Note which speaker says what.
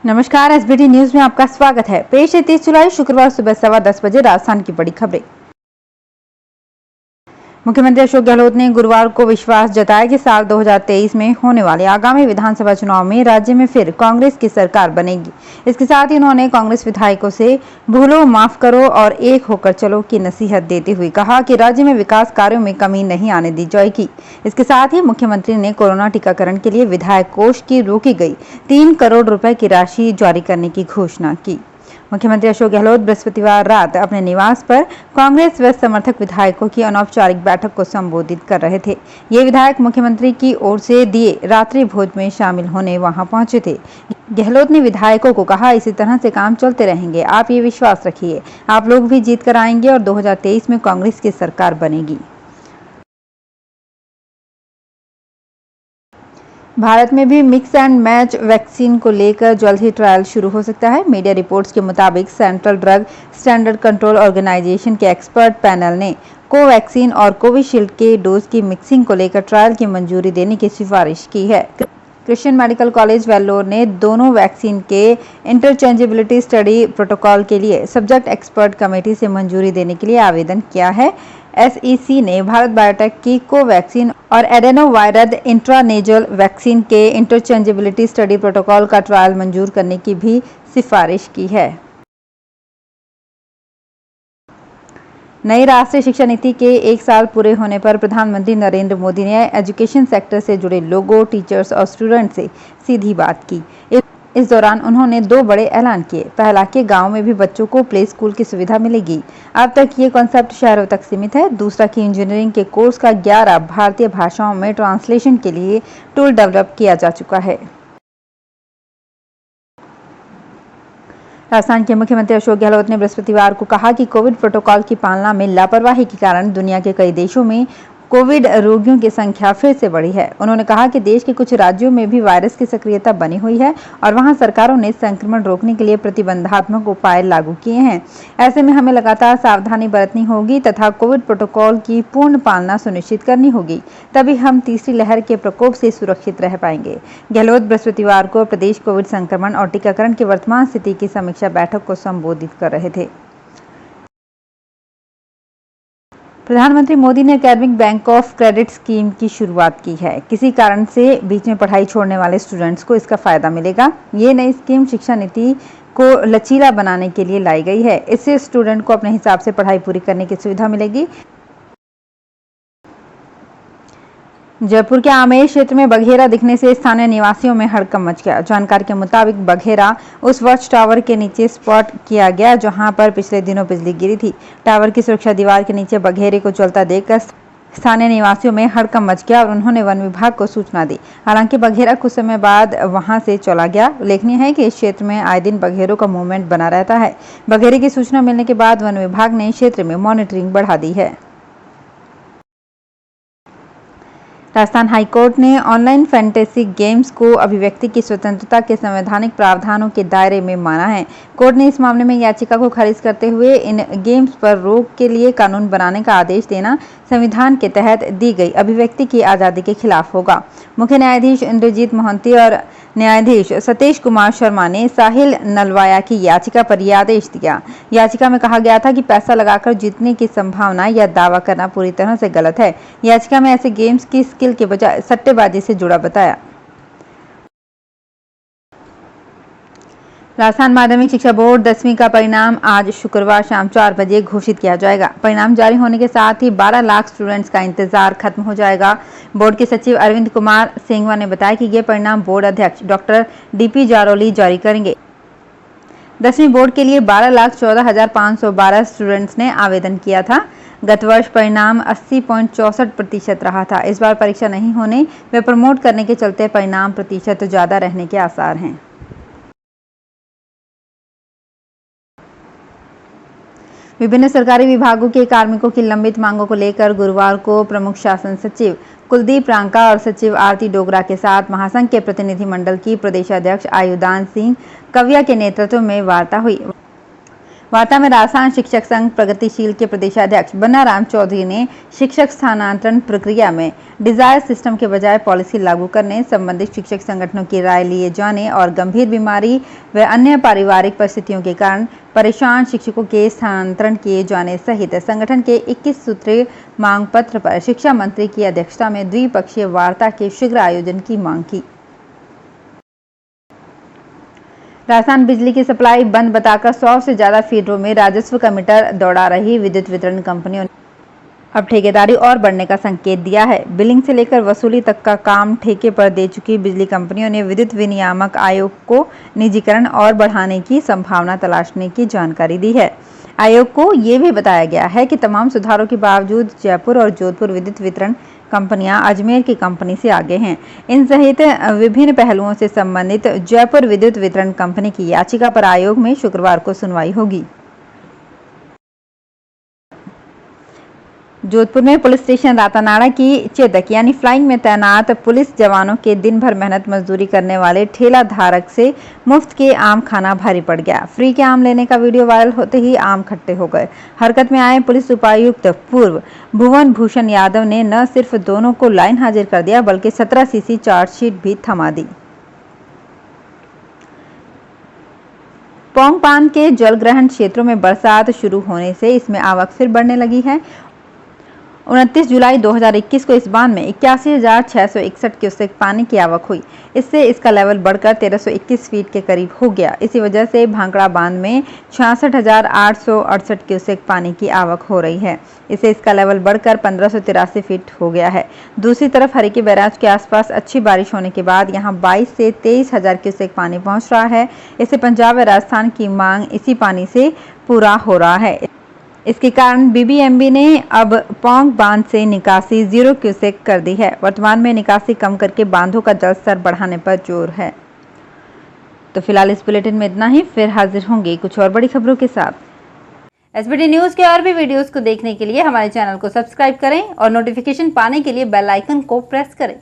Speaker 1: नमस्कार, SBT news में आपका स्वागत है। पेश है 30 जुलाई शुक्रवार सुबह 10:15 बजे राजस्थान की बड़ी खबरें। मुख्यमंत्री अशोक गहलोत ने गुरुवार को विश्वास जताया कि साल 2023 में होने वाले आगामी विधानसभा चुनाव में राज्य में फिर कांग्रेस की सरकार बनेगी। इसके साथ ही उन्होंने कांग्रेस विधायकों से भूलो माफ करो और एक होकर चलो की नसीहत देते हुए कहा कि राज्य में विकास कार्यों में कमी नहीं आने दी जाएगी। इसके साथ ही मुख्यमंत्री ने कोरोना टीकाकरण के लिए विधायक कोष की रोकी गई 3 करोड़ रुपए की राशि जारी करने की घोषणा की। मुख्यमंत्री अशोक गहलोत बृहस्पतिवार रात अपने निवास पर कांग्रेस व समर्थक विधायकों की अनौपचारिक बैठक को संबोधित कर रहे थे। ये विधायक मुख्यमंत्री की ओर से दिए रात्रि भोज में शामिल होने वहां पहुंचे थे। गहलोत ने विधायकों को कहा, इसी तरह से काम चलते रहेंगे, आप ये विश्वास रखिए, आप लोग भी जीत कर आएंगे और 2023 में कांग्रेस की सरकार बनेगी। भारत में भी मिक्स एंड मैच वैक्सीन को लेकर जल्द ही ट्रायल शुरू हो सकता है। मीडिया रिपोर्ट्स के मुताबिक central drug standard control organisation के एक्सपर्ट पैनल ने कोवैक्सीन और कोविशील्ड के डोज की मिक्सिंग को लेकर ट्रायल की मंजूरी देने की सिफारिश की है। क्रिश्चियन मेडिकल कॉलेज वेल्लोर ने दोनों वैक्सीन के इंटरचेंजेबिलिटी स्टडी प्रोटोकॉल के लिए सब्जेक्ट एक्सपर्ट कमेटी से मंजूरी देने के लिए आवेदन किया है। एसईसी ने भारत बायोटेक की कोवैक्सीन और एडेनोवायरस इंट्रानेजल वैक्सीन के इंटरचेंजेबिलिटी स्टडी प्रोटोकॉल का ट्रायल मंजूर करने की भी सिफारिश की है। नई राष्ट्रीय शिक्षा नीति के 1 साल पूरे होने पर प्रधानमंत्री नरेंद्र मोदी ने एजुकेशन सेक्टर से जुड़े लोगों, टीचर्स और स्टूडेंट से सीधी बात की। इस दौरान उन्होंने 2 बड़े ऐलान किए। पहला कि गांव में भी बच्चों को प्ले स्कूल की सुविधा मिलेगी। अब तक ये कॉन्सेप्ट शहरों तक सीमित है। दूसरा कि इंजीनियरिंग के कोर्स का 11 भारतीय भाषाओं में ट्रांसलेशन के लिए टूल डेवलप किया जा चुका है। राजस्थान के मुख्यमंत्री अशोक गहलोत ने बृहस्पतिवार को कहा कि कोविड प्रोटोकॉल की पालना में लापरवाही के कारण दुनिया के कई देशों में कोविड रोगियों की संख्या फिर से बढ़ी है। उन्होंने कहा कि देश के कुछ राज्यों में भी वायरस की सक्रियता बनी हुई है और वहां सरकारों ने संक्रमण रोकने के लिए प्रतिबंधात्मक उपाय लागू किए हैं। ऐसे में हमें लगातार सावधानी बरतनी होगी तथा कोविड प्रोटोकॉल की पूर्ण पालना सुनिश्चित करनी होगी, तभी हम तीसरी लहर के प्रकोप से सुरक्षित रह पाएंगे। गहलोत बृहस्पतिवार को प्रदेश कोविड संक्रमण और टीकाकरण की वर्तमान स्थिति की समीक्षा बैठक को संबोधित कर रहे थे। प्रधानमंत्री मोदी ने academic bank of credit scheme की शुरुआत की है। किसी कारण से बीच में पढ़ाई छोड़ने वाले स्टूडेंट्स को इसका फायदा मिलेगा। ये नई स्कीम शिक्षा नीति को लचीला बनाने के लिए लाई गई है। इससे स्टूडेंट को अपने हिसाब से पढ़ाई पूरी करने की सुविधा मिलेगी। जयपुर के आमेर क्षेत्र में बघेरा दिखने से स्थानीय निवासियों में हड़कंप मच गया। जानकारी के मुताबिक बघेरा उस वॉच टावर के नीचे स्पॉट किया गया जहां पर पिछले दिनों बिजली गिरी थी। टावर की सुरक्षा दीवार के नीचे बघेरे को चलता देखकर स्थानीय निवासियों में हड़कंप मच गया और उन्होंने वन विभाग को सूचना दी। हालांकि बघेरा कुछ समय बाद वहां से चला गया। उल्लेखनीय है कि इस क्षेत्र में आए दिन बघेरों का मूवमेंट बना रहता है। बघेरे की सूचना मिलने के बाद वन विभाग ने क्षेत्र में मॉनिटरिंग बढ़ा दी है। राजस्थान हाईकोर्ट ने ऑनलाइन फैंटेसी गेम्स को अभिव्यक्ति की स्वतंत्रता के संवैधानिक प्रावधानों के दायरे में माना है। कोर्ट ने इस मामले में याचिका को खारिज करते हुए इन गेम्स पर रोक के लिए कानून बनाने का आदेश देना संविधान के तहत दी गई अभिव्यक्ति की आजादी के खिलाफ होगा। मुख्य न्यायाधीश इंद्रजीत मोहंती और न्यायाधीश सतीश कुमार शर्मा ने साहिल नलवाया की याचिका पर यह आदेश दिया। याचिका में कहा गया था कि पैसा लगाकर जीतने की संभावना या दावा करना पूरी तरह से गलत है। याचिका में ऐसे गेम्स की स्किल के बजाय सट्टेबाजी से जुड़ा बताया। राजस्थान माध्यमिक शिक्षा बोर्ड 10वीं का परिणाम आज शुक्रवार शाम 4 बजे घोषित किया जाएगा। परिणाम जारी होने के साथ ही 12 लाख स्टूडेंट्स का इंतजार खत्म हो जाएगा। बोर्ड के सचिव अरविंद कुमार सेंगवा ने बताया कि ये परिणाम बोर्ड अध्यक्ष डॉक्टर डीपी जारोली जारी करेंगे। 10वीं बोर्ड के लिए 12,14,512 स्टूडेंट्स ने आवेदन किया था। गत वर्ष परिणाम 80.64% रहा था। इस बार परीक्षा नहीं होने व प्रमोट करने के चलते परिणाम प्रतिशत ज्यादा रहने के आसार हैं। विभिन्न सरकारी विभागों के कार्मिकों की लंबित मांगों को लेकर गुरुवार को प्रमुख शासन सचिव कुलदीप रांका और सचिव आरती डोगरा के साथ महासंघ के प्रतिनिधिमंडल की प्रदेशाध्यक्ष आयुदान सिंह कविया के नेतृत्व में वार्ता हुई। वार्ता में राजस्थान शिक्षक संघ प्रगतिशील के प्रदेशाध्यक्ष बन्नाराम चौधरी ने शिक्षक स्थानांतरण प्रक्रिया में डिजायर सिस्टम के बजाय पॉलिसी लागू करने, संबंधित शिक्षक संगठनों की राय लिए जाने और गंभीर बीमारी व अन्य पारिवारिक परिस्थितियों के कारण परेशान शिक्षकों के स्थानांतरण किए जाने सहित संगठन के 21 सूत्रीय मांग पत्र पर शिक्षा मंत्री की अध्यक्षता में द्विपक्षीय वार्ता के शीघ्र आयोजन की मांग की। राजस्थान बिजली की सप्लाई बंद बताकर 100 से ज्यादा फीडरों में राजस्व का मीटर दौड़ा रही विद्युत वितरण कंपनियों ने अब ठेकेदारी और बढ़ने का संकेत दिया है। बिलिंग से लेकर वसूली तक का काम ठेके पर दे चुकी बिजली कंपनियों ने विद्युत विनियामक आयोग को निजीकरण और बढ़ाने की संभावना तलाशने की जानकारी दी है। आयोग को ये भी बताया गया है कि तमाम सुधारों के बावजूद जयपुर और जोधपुर विद्युत वितरण कंपनियां अजमेर की कंपनी से आगे हैं। इन सहित विभिन्न पहलुओं से संबंधित जयपुर विद्युत वितरण कंपनी की याचिका पर आयोग में शुक्रवार को सुनवाई होगी। जोधपुर में पुलिस स्टेशन रातानाड़ा की चेतक यानी फ्लाइंग में तैनात पुलिस जवानों के दिन भर मेहनत मजदूरी करने वाले ठेला धारक से मुफ्त के आम खाना भारी पड़ गया। फ्री के आम लेने का वीडियो वायरल होते ही आम खट्टे हो गए। हरकत में आए पुलिस उपायुक्त पूर्व भुवन भूषण यादव ने न सिर्फ दोनों को लाइन हाजिर कर दिया बल्कि 17 सीसी चार्जशीट भी थमा दी। पोंग बांध के जलग्रहण क्षेत्रों में बरसात शुरू होने से इसमें आवक फिर बढ़ने लगी है। 29 जुलाई 2021 को इस बांध में 81,661 क्यूसेक पानी की आवक हुई। इससे इसका लेवल बढ़कर 1321 फीट के करीब हो गया। इसी वजह से भांकड़ा बांध में 66,868 क्यूसेक पानी की आवक हो रही है। इससे इसका लेवल बढ़कर 1583 फीट हो गया है। दूसरी तरफ हरिकी बैराज के आसपास अच्छी बारिश होने के बाद यहां 22 से 23,000 क्यूसेक पानी पहुंच रहा है। इससे पंजाब व राजस्थान की मांग इसी पानी से पूरा हो रहा है। इसके कारण बीबीएमबी ने अब पोंग बांध से निकासी 0 क्यूसेक कर दी है। वर्तमान में निकासी कम करके बांधों का जल स्तर बढ़ाने पर जोर है। तो फिलहाल इस बुलेटिन में इतना ही, फिर हाजिर होंगे कुछ और बड़ी खबरों के साथ। एसबीटी न्यूज के और भी वीडियोस को देखने के लिए हमारे चैनल को सब्सक्राइब करें और नोटिफिकेशन पाने के लिए बेल आइकन को प्रेस करें।